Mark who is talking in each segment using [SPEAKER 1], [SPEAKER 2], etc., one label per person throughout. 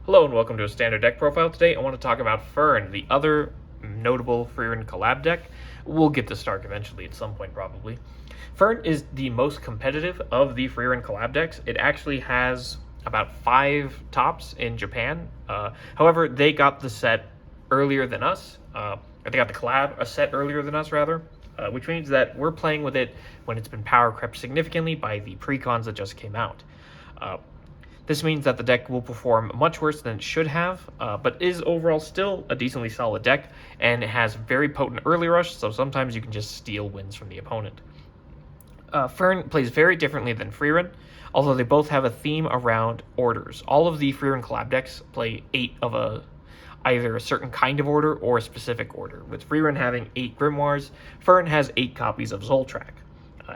[SPEAKER 1] Hello and welcome to a standard deck profile. Today I want to talk about Fern, the other notable Freerun collab deck. We'll get to Stark eventually at some point probably. Fern is the most competitive of the Freerun collab decks. It actually has about 5 tops in Japan. However, they got the set earlier than us. Or they got the collab a set earlier than us rather. Which means that we're playing with it when it's been power crept significantly by the precons that just came out. This means that the deck will perform much worse than it should have, but is overall still a decently solid deck, and it has very potent early rush, so sometimes you can just steal wins from the opponent. Fern plays very differently than Freerun, although they both have a theme around orders. All of the Freerun collab decks play 8 of either a certain kind of order or a specific order, with Freerun having 8 Grimoires. Fern has 8 copies of Zoltraak.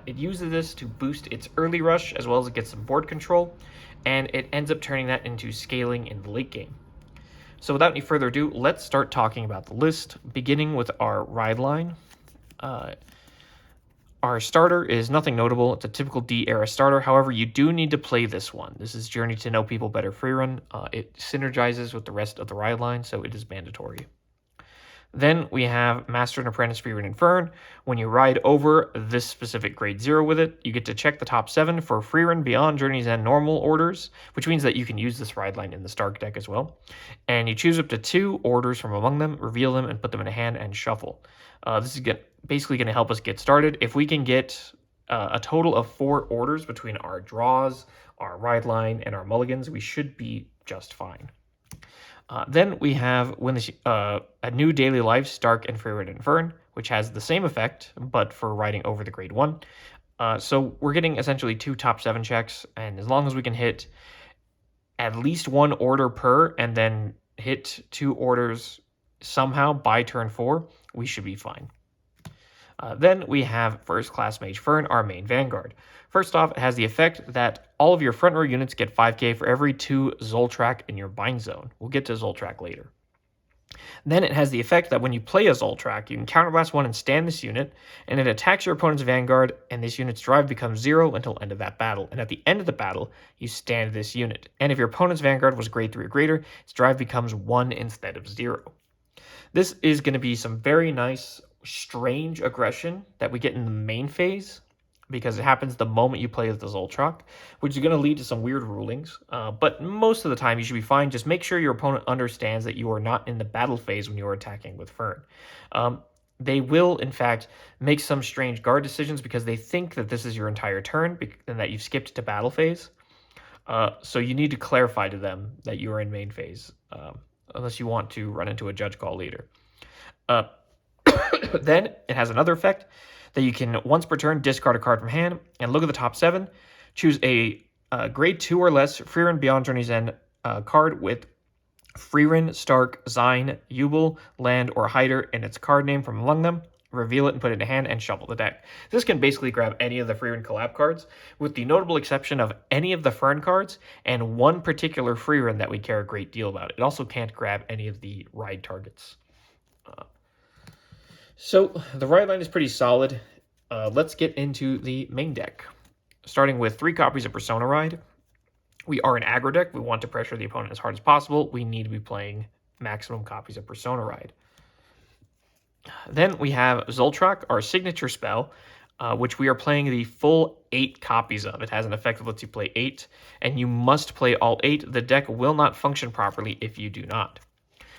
[SPEAKER 1] It uses this to boost its early rush as well as it gets some board control, and it ends up turning that into scaling in the late game. So without any further ado, let's start talking about the list, beginning with our ride line. Our starter is nothing notable. It's a typical D-era starter. However, you do need to play this one. This is Journey to Know People Better Freerun. It synergizes with the rest of the ride line, so it is mandatory. Then we have Master and Apprentice Freerun and Fern. When you ride over this specific grade 0 with it, you get to check the top 7 for Freerun Beyond Journey's End normal orders, which means that you can use this ride line in the Stark deck as well. And you choose up to 2 orders from among them, reveal them, and put them in a hand and shuffle. This is basically going to help us get started. If we can get a total of 4 orders between our draws, our ride line, and our mulligans, we should be just fine. Then we have a new daily life, Stark and Freerun and Fern, which has the same effect, but for riding over the grade 1. So we're getting essentially 2 top 7 checks, and as long as we can hit at least 1 order per, and then hit 2 orders somehow by turn 4, we should be fine. Then we have First Class Mage Fern, our main Vanguard. First off, it has the effect that all of your front row units get 5k for every 2 Zoltraak in your bind zone. We'll get to Zoltraak later. Then it has the effect that when you play a Zoltraak, you can counterblast 1 and stand this unit, and it attacks your opponent's Vanguard, and this unit's drive becomes 0 until end of that battle. And at the end of the battle, you stand this unit. And if your opponent's Vanguard was grade 3 or greater, its drive becomes 1 instead of 0. This is going to be some very nice, strange aggression that we get in the main phase, because it happens the moment you play as the Zoltraak, which is going to lead to some weird rulings. But most of the time, you should be fine. Just make sure your opponent understands that you are not in the battle phase when you are attacking with Fern. They will, in fact, make some strange guard decisions because they think that this is your entire turn and that you've skipped to battle phase. So you need to clarify to them that you are in main phase, unless you want to run into a judge call later. Then it has another effect that you can, once per turn, discard a card from hand and look at the top 7. Choose a grade 2 or less Freerun Beyond Journey's End card with Freerun, Stark, Zine, Yubel, Land, or Hider in its card name from among them. Reveal it and put it in hand and shuffle the deck. This can basically grab any of the Freerun collab cards, with the notable exception of any of the Fern cards and one particular Freerun that we care a great deal about. It also can't grab any of the ride targets. So the ride line is pretty solid. Let's get into the main deck. Starting with 3 copies of Persona Ride. We are an aggro deck. We want to pressure the opponent as hard as possible. We need to be playing maximum copies of Persona Ride. Then we have Zoltraak, our signature spell, which we are playing the full 8 copies of. It has an effect that lets you play 8, and you must play all 8. The deck will not function properly if you do not.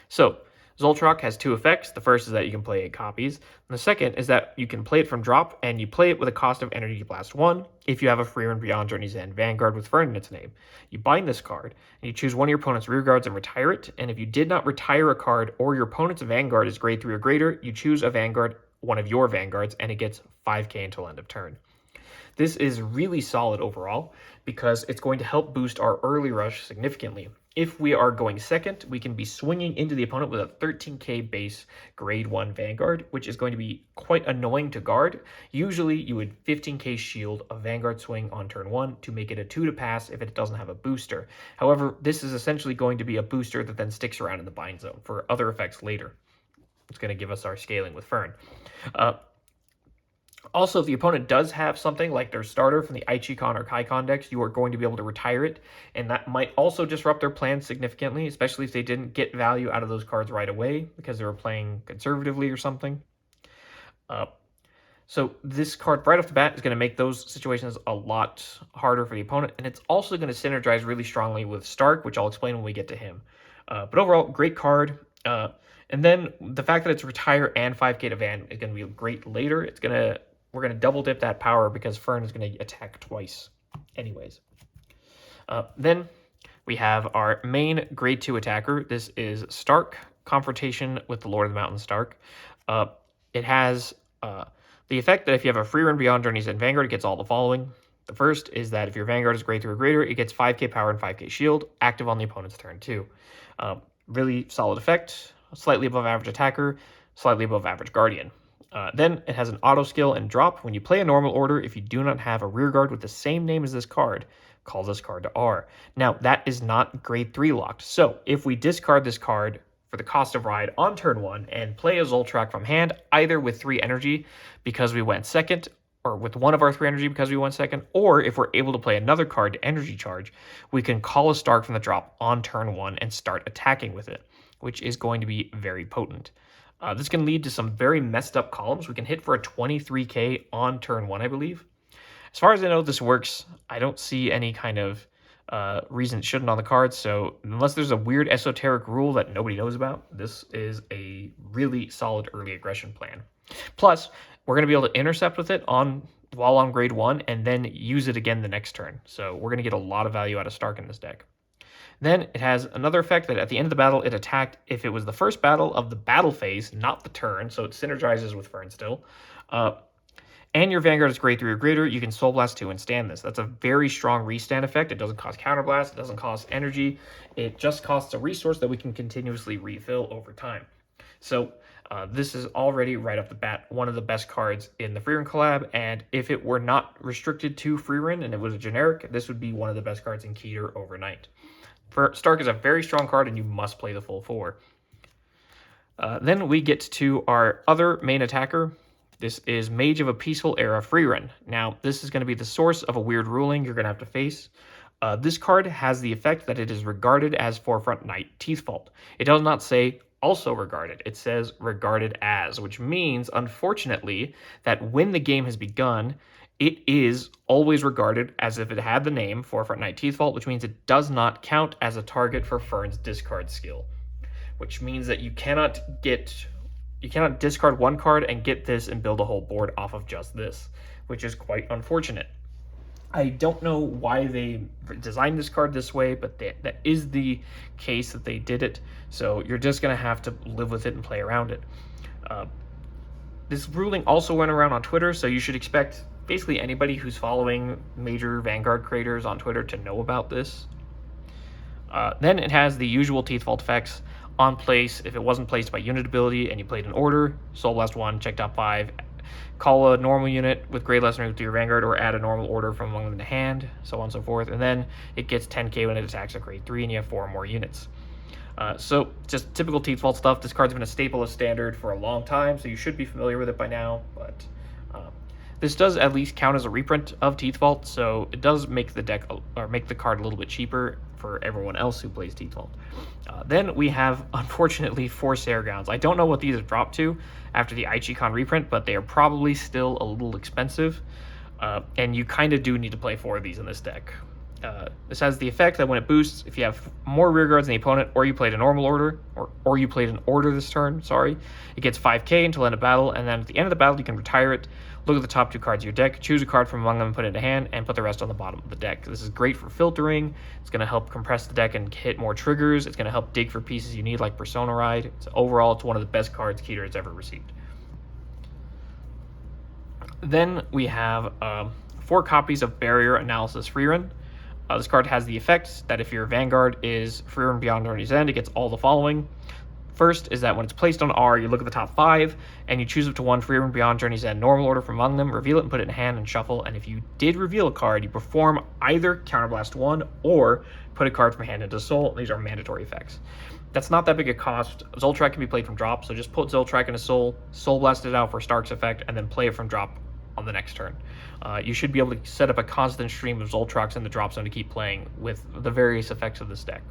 [SPEAKER 1] So Zoltraak has 2 effects. The first is that you can play 8 copies. And the second is that you can play it from drop, and you play it with a cost of Energy Blast 1 if you have a Freerun Beyond Journey's End Vanguard with Fern in its name. You bind this card, and you choose one of your opponent's rear guards and retire it. And if you did not retire a card or your opponent's Vanguard is grade 3 or greater, you choose a Vanguard, one of your Vanguards, and it gets 5k until end of turn. This is really solid overall because it's going to help boost our early rush significantly. If we are going second, we can be swinging into the opponent with a 13k base grade 1 Vanguard, which is going to be quite annoying to guard. Usually you would 15k shield a Vanguard swing on turn 1 to make it a 2 to pass if it doesn't have a booster. However, this is essentially going to be a booster that then sticks around in the bind zone for other effects later. It's going to give us our scaling with Fern. Also, if the opponent does have something like their starter from the Ichikon or Kaikon decks, you are going to be able to retire it, and that might also disrupt their plans significantly, especially if they didn't get value out of those cards right away because they were playing conservatively or something. Uh, so this card right off the bat is going to make those situations a lot harder for the opponent, and it's also going to synergize really strongly with Stark, which I'll explain when we get to him. But overall, great card. And then the fact that it's retire and 5k to Van is going to be great later. We're gonna double dip that power because Fern is going to attack twice, anyways. Then we have our main grade 2 attacker. This is Stark, Confrontation with the Lord of the Mountains Stark. It has the effect that if you have a free run beyond Journeys and Vanguard, it gets all the following. The first is that if your Vanguard is grade 3 or greater, it gets 5k power and 5k shield, active on the opponent's turn too. Really solid effect, slightly above average attacker, slightly above average guardian. Then it has an auto skill and drop. When you play a normal order, if you do not have a rear guard with the same name as this card, call this card to R. Now, that is not grade 3 locked. So if we discard this card for the cost of ride on turn 1 and play a Zoltraak from hand, either with 3 energy because we went second, or with one of our 3 energy because we went second, or if we're able to play another card to energy charge, we can call a Stark from the drop on turn 1 and start attacking with it, which is going to be very potent. This can lead to some very messed up columns. We can hit for a 23k on turn 1, I believe. As far as I know this works, I don't see any kind of reason it shouldn't on the cards. So unless there's a weird esoteric rule that nobody knows about, this is a really solid early aggression plan. Plus, we're going to be able to intercept with it while on grade 1 and then use it again the next turn. So we're going to get a lot of value out of Stark in this deck. Then it has another effect that at the end of the battle, it attacked if it was the first battle of the battle phase, not the turn, so it synergizes with Fern still. And your Vanguard is grade 3 or greater, you can Soul Blast 2 and stand this. That's a very strong restand effect. It doesn't cost Counterblast, it doesn't cost energy, it just costs a resource that we can continuously refill over time. So this is already right off the bat one of the best cards in the Freerun collab, and if it were not restricted to Freerun and it was a generic, this would be one of the best cards in Keter overnight. Stark is a very strong card, and you must play the full 4. Then we get to our other main attacker. This is Mage of a Peaceful Era Freerun. Now, this is going to be the source of a weird ruling you're going to have to face. This card has the effect that it is regarded as Forefront Knight Teethfault. It does not say also regarded. It says regarded as, which means, unfortunately, that when the game has begun, it is always regarded as if it had the name Forefront Knight Teethfault, which means it does not count as a target for Fern's discard skill, which means that you cannot discard one card and get this and build a whole board off of just this, which is quite unfortunate. I don't know why they designed this card this way, but that is the case that they did it, so you're just going to have to live with it and play around it. This ruling also went around on Twitter, so you should expect basically anybody who's following major Vanguard creators on Twitter to know about this. Then it has the usual Teethfault effects. On place, if it wasn't placed by unit ability and you played an order, Soul Blast 1, check top 5, call a normal unit with Grade Lessener to your Vanguard, or add a normal order from among them to hand, so on and so forth. And then it gets 10k when it attacks at grade 3 and you have 4 more units. So just typical Teethfault stuff. This card's been a staple of Standard for a long time, so you should be familiar with it by now, but this does at least count as a reprint of Teethfault, so it does make the deck, or make the card a little bit cheaper for everyone else who plays Teethfault. Then we have, unfortunately, 4 Sargons. I don't know what these have dropped to after the Ichikon reprint, but they are probably still a little expensive, and you kind of do need to play 4 of these in this deck. This has the effect that when it boosts, if you have more rear guards than the opponent, or you played a normal order, or you played an order this turn, it gets 5k until end of battle, and then at the end of the battle you can retire it, look at the top 2 cards of your deck, choose a card from among them, put it into hand, and put the rest on the bottom of the deck. This is great for filtering, it's going to help compress the deck and hit more triggers, it's going to help dig for pieces you need like Persona Ride. So overall, it's one of the best cards Keter has ever received. Then we have 4 copies of Barrier Analysis Freerun. This card has the effect that if your Vanguard is Freerun Beyond Journey's End, it gets all the following. First is that when it's placed on R, you look at the top 5, and you choose up to 1 Freerun Beyond Journey's End normal order from among them, reveal it and put it in hand and shuffle, and if you did reveal a card, you perform either Counterblast 1 or put a card from hand into Soul. These are mandatory effects. That's not that big a cost. Zoltraak can be played from drop, so just put Zoltraak into Soul, Soul Blast it out for Stark's effect, and then play it from drop on the next turn. You should be able to set up a constant stream of Zoltraks in the drop zone to keep playing with the various effects of this deck.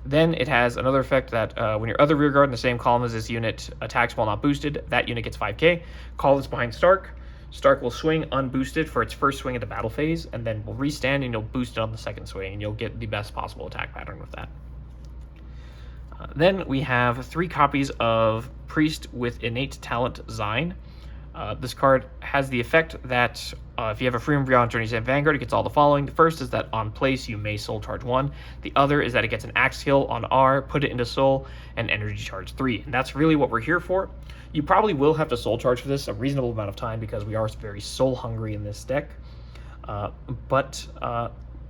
[SPEAKER 1] Then it has another effect that when your other rearguard in the same column as this unit attacks while not boosted, that unit gets 5k. Call this behind Stark. Stark will swing unboosted for its first swing of the battle phase, and then will restand and you'll boost it on the second swing, and you'll get the best possible attack pattern with that. Then we have 3 copies of Priest with Innate Talent Zine. This card has the effect that if you have a Freedom Beyond Journey's End Vanguard, it gets all the following. The first is that on place, you may Soul Charge 1. The other is that it gets an Axe Heal on R, put it into Soul, and Energy Charge 3. And that's really what we're here for. You probably will have to Soul Charge for this a reasonable amount of time because we are very soul hungry in this deck. But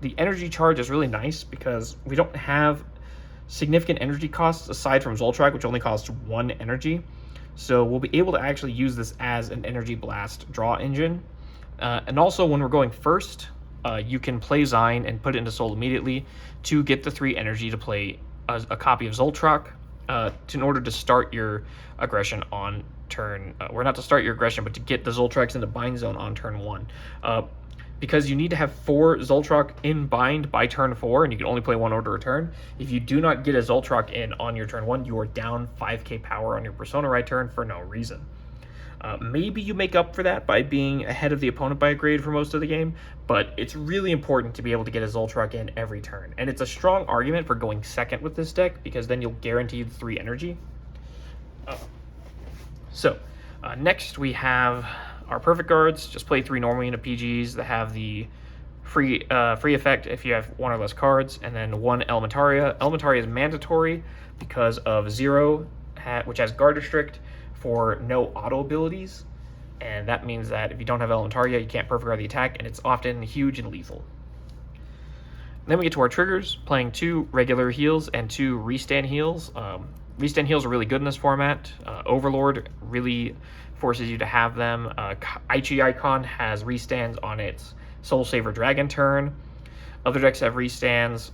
[SPEAKER 1] the Energy Charge is really nice because we don't have significant energy costs aside from Zoltraak, which only costs 1 energy. So we'll be able to actually use this as an energy blast draw engine. And also when we're going first, you can play Zine and put it into Soul immediately to get the 3 energy to play a copy of Zoltraak in order to start your aggression on turn, or not to start your aggression, but to get the Zoltraks into bind zone on turn 1. Because you need to have 4 Zoltraak in bind by turn 4, and you can only play 1 order a turn. If you do not get a Zoltraak in on your turn 1, you are down 5k power on your Persona Ride turn for no reason. Maybe you make up for that by being ahead of the opponent by a grade for most of the game, but it's really important to be able to get a Zoltraak in every turn. And it's a strong argument for going second with this deck, because then you'll guarantee the 3 energy. Next we have our perfect guards. Just play 3 normal unit PGs that have the free effect if you have 1 or less cards, and then 1 Elementaria. Elementaria is mandatory because of 0, which has guard restrict for no auto abilities, and that means that if you don't have Elementaria, you can't perfect guard the attack, and it's often huge and lethal. Then we get to our triggers, playing 2 regular heals and 2 restand heals. Restand heals are really good in this format. Overlord really forces you to have them. Aichi Icon has restands on its Soul Saver Dragon turn. Other decks have restands,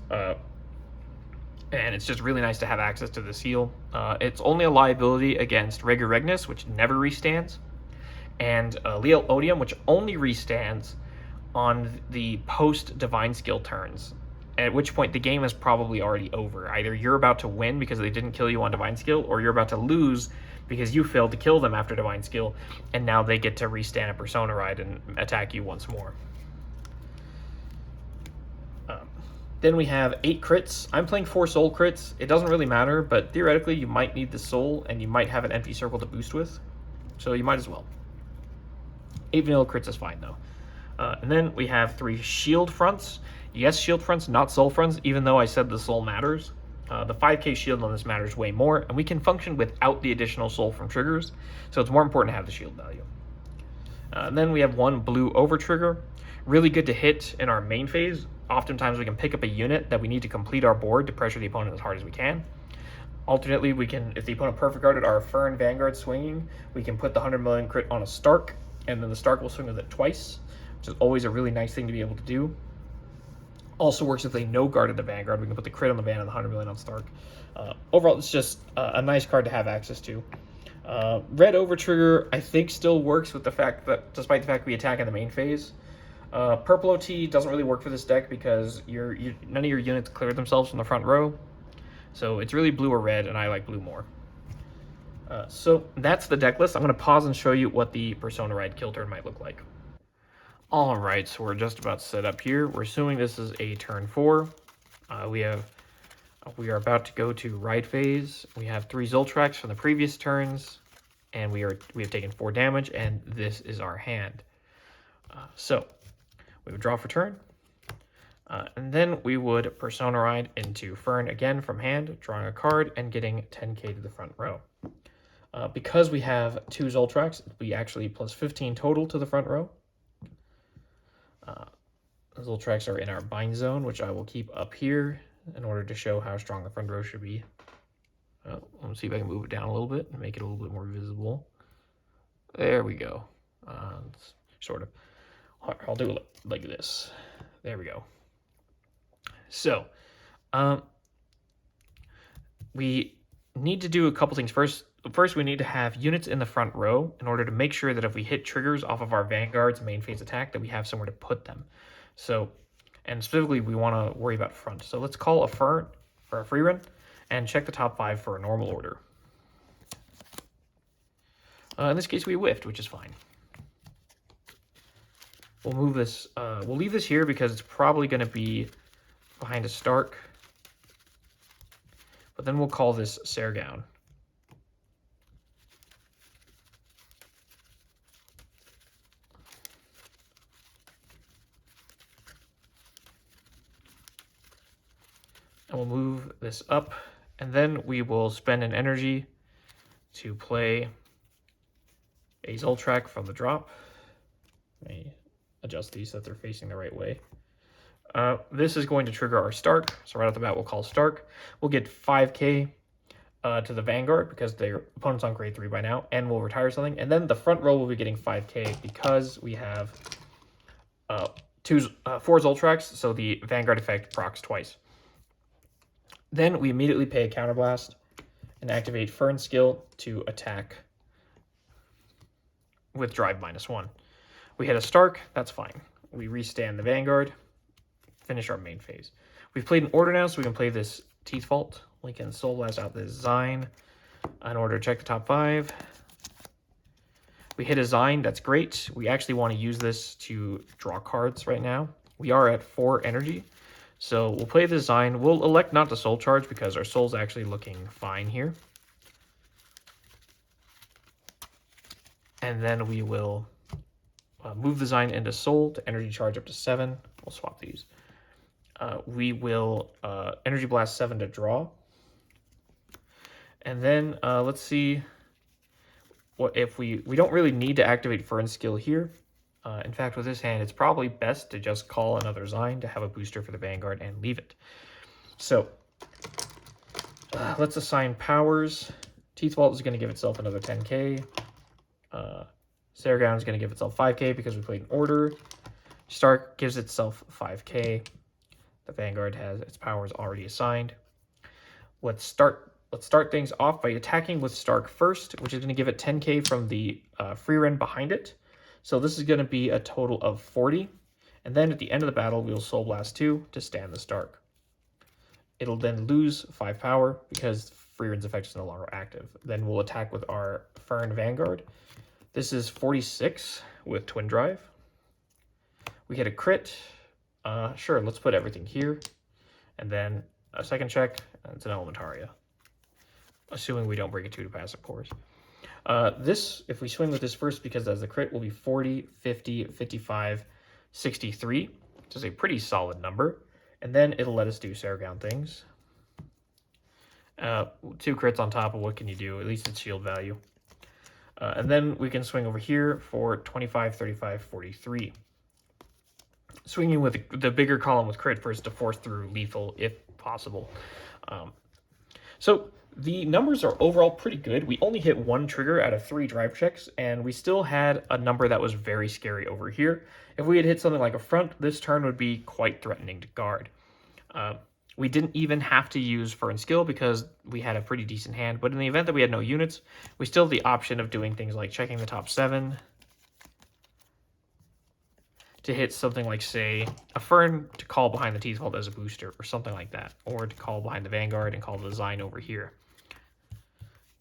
[SPEAKER 1] and it's just really nice to have access to this heal. It's only a liability against Regu Regnus, which never restands, and Leo Odium, which only restands on the post-Divine Skill turns, at which point the game is probably already over. Either you're about to win because they didn't kill you on Divine Skill, or you're about to lose because you failed to kill them after Divine Skill, and now they get to restand a Persona Ride and attack you once more. Then we have 8 crits. I'm playing 4 soul crits. It doesn't really matter, but theoretically you might need the soul, and you might have an empty circle to boost with, so you might as well. 8 vanilla crits is fine though. And then we have 3 shield fronts. Yes, shield fronts, not soul fronts, even though I said the soul matters. The 5k shield on this matters way more, and we can function without the additional soul from triggers, so it's more important to have the shield value. And then we have 1 blue over trigger. Really good to hit in our main phase. Oftentimes we can pick up a unit that we need to complete our board to pressure the opponent as hard as we can. Alternately, we can, if the opponent perfect guarded our Fern Vanguard swinging, we can put the 100 million crit on a Stark, and then the Stark will swing with it twice, which is always a really nice thing to be able to do. Also works if they no guarded the Vanguard. We can put the crit on the Van and the 100 million on Stark. Overall, it's just a nice card to have access to. Red over trigger, I think, still works with the fact that, despite the fact we attack in the main phase. Purple OT doesn't really work for this deck because none of your units clear themselves from the front row. So it's really blue or red, and I like blue more. So that's the deck list. I'm going to pause and show you what the Persona Ride kill turn might look like. Alright, so we're just about set up here. We're assuming this is a turn 4. We are about to go to Ride phase. We have 3 Zoltraks from the previous turns, and we have taken 4 damage, and this is our hand. So we would draw for turn, and then we would Persona Ride into Fern again from hand, drawing a card and getting 10k to the front row. Because we have 2 Zoltraks, we actually plus 15 total to the front row. Zoltraks are in our bind zone, which I will keep up here in order to show how strong the front row should be. Let me see if I can move it down a little bit and make it a little bit more visible. There we go. Sort of. I'll do it like this. There we go. So, we need to do a couple things. First, first we need to have units in the front row in order to make sure that if we hit triggers off of our Vanguard's main phase attack, that we have somewhere to put them. So, and specifically we want to worry about front. So let's call a Fern for a free run and check the top 5 for a normal order. In this case we whiffed, which is fine. We'll move this, we'll leave this here because it's probably going to be behind a Stark. But then we'll call this Sergown. And we'll move this up, and then we will spend an energy to play a Zoltraak from the drop. Let me adjust these so that they're facing the right way. This is going to trigger our Stark, so right off the bat we'll call Stark. We'll get 5k to the Vanguard because their opponent's on grade 3 by now, and we'll retire something. And then the front row will be getting 5k because we have 4 Zoltraaks, so the Vanguard effect procs twice. Then we immediately pay a Counterblast and activate Fern's skill to attack with drive -1. We hit a Stark, that's fine. We restand the Vanguard, finish our main phase. We've played an order now, so we can play this Teeth Vault. We can Soul Blast out this Zine in order to check the top 5. We hit a Zine, that's great. We actually want to use this to draw cards right now. We are at 4 energy. So we'll play the Zine. We'll elect not to Soul Charge because our Soul's actually looking fine here. And then we will move the Zine into Soul to Energy Charge up to 7. We'll swap these. We will Energy Blast 7 to draw. And then let's see what if we don't really need to activate Fern's skill here. In fact, with this hand, it's probably best to just call another Zine to have a booster for the Vanguard and leave it. So let's assign powers. Teeth Vault is going to give itself another 10k. Sergown is going to give itself 5k because we played an order. Stark gives itself 5k. The Vanguard has its powers already assigned. Let's start things off by attacking with Stark first, which is going to give it 10k from the free run behind it. So this is going to be a total of 40. And then at the end of the battle, we'll Soul Blast 2 to stand the Stark. It'll then lose 5 power because free run's effect is no longer active. Then we'll attack with our Fern Vanguard. This is 46 with Twin Drive. We hit a crit. Sure, let's put everything here. And then a second check, and it's an Elementaria. Assuming we don't break a 2 to pass, of course. This, if we swing with this first, because as the crit, will be 40, 50, 55, 63, which is a pretty solid number. And then it'll let us do Sergown things. 2 crits on top of what can you do? At least it's shield value. And then we can swing over here for 25, 35, 43. Swinging with the bigger column with crit first to force through lethal if possible. So the numbers are overall pretty good. We only hit 1 trigger out of 3 drive checks, and we still had a number that was very scary over here. If we had hit something like a front, this turn would be quite threatening to guard. We didn't even have to use Fern skill because we had a pretty decent hand, but in the event that we had no units, we still have the option of doing things like checking the top 7 to hit something like, say, a Fern to call behind the Teeth Vault as a booster or something like that, or to call behind the Vanguard and call the Zine over here.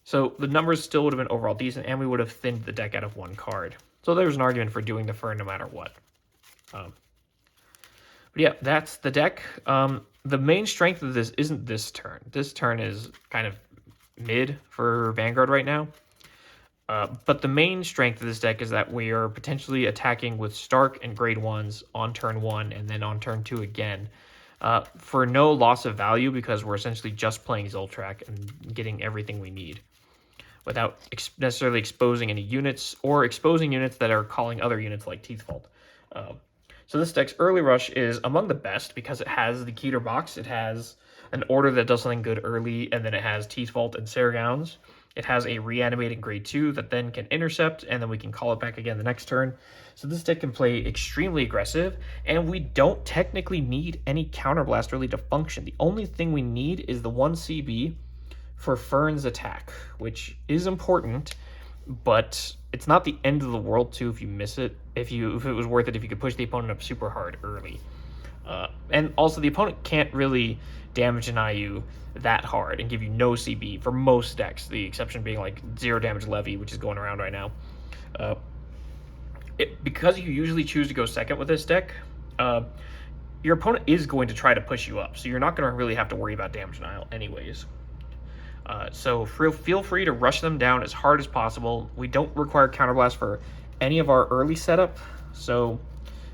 [SPEAKER 1] So the numbers still would have been overall decent, and we would have thinned the deck out of 1 card. So there's an argument for doing the Fern no matter what. But yeah, that's the deck. The main strength of this isn't this turn. This turn is kind of mid for Vanguard right now. But the main strength of this deck is that we are potentially attacking with Stark and grade 1s on turn 1 and then on turn 2 again. For no loss of value because we're essentially just playing Zoltraak and getting everything we need without necessarily exposing any units or exposing units that are calling other units like Teeth Vault. So this deck's early rush is among the best because it has the Keter box. It has an order that does something good early, and then it has Teeth Vault and Sergowns. It has a reanimating grade 2 that then can intercept, and then we can call it back again the next turn. So this deck can play extremely aggressive, and we don't technically need any Counterblast really to function. The only thing we need is the 1 CB for Fern's attack, which is important, but it's not the end of the world too if you miss it. If it was worth it if you could push the opponent up super hard early. And also the opponent can't really damage deny you that hard and give you no CB for most decks, the exception being like 0 damage Levy, which is going around right now. Because you usually choose to go second with this deck, your opponent is going to try to push you up, so you're not going to really have to worry about damage denial anyways. So feel free to rush them down as hard as possible. We don't require counterblast for any of our early setup, so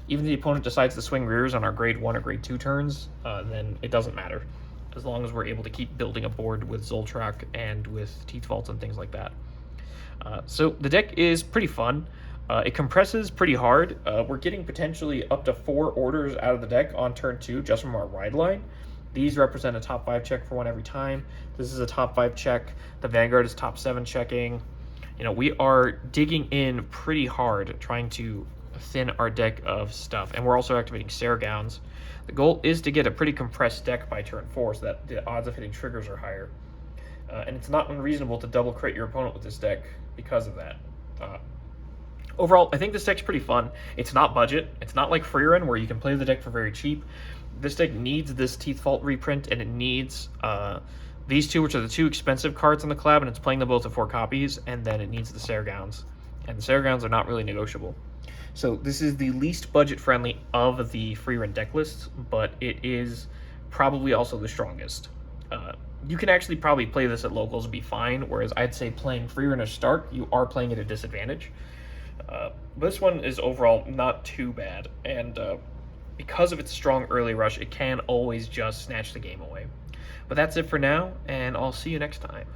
[SPEAKER 1] even if the opponent decides to swing rears on our grade 1 or grade 2 turns, then it doesn't matter, as long as we're able to keep building a board with Zoltraak and with Teeth Vaults and things like that. So the deck is pretty fun. It compresses pretty hard. We're getting potentially up to 4 orders out of the deck on turn 2 just from our ride line. These represent a top 5 check for 1 every time. This is a top 5 check. The Vanguard is top 7 checking. You know, we are digging in pretty hard trying to thin our deck of stuff, and we're also activating Saragowns. The goal is to get a pretty compressed deck by turn 4 so that the odds of hitting triggers are higher. And it's not unreasonable to double crit your opponent with this deck because of that. Overall, I think this deck's pretty fun. It's not budget. It's not like Free Run where you can play the deck for very cheap. This deck needs this Teeth Vault reprint, and it needs these two, which are the 2 expensive cards in the collab, and it's playing them both at 4 copies, and then it needs the Saragowns. And the Saragowns are not really negotiable. So this is the least budget-friendly of the Free Run deck lists, but it is probably also the strongest. You can actually probably play this at locals and be fine, whereas I'd say playing Free Run or Stark, you are playing at a disadvantage. This one is overall not too bad, and because of its strong early rush, it can always just snatch the game away. But that's it for now, and I'll see you next time.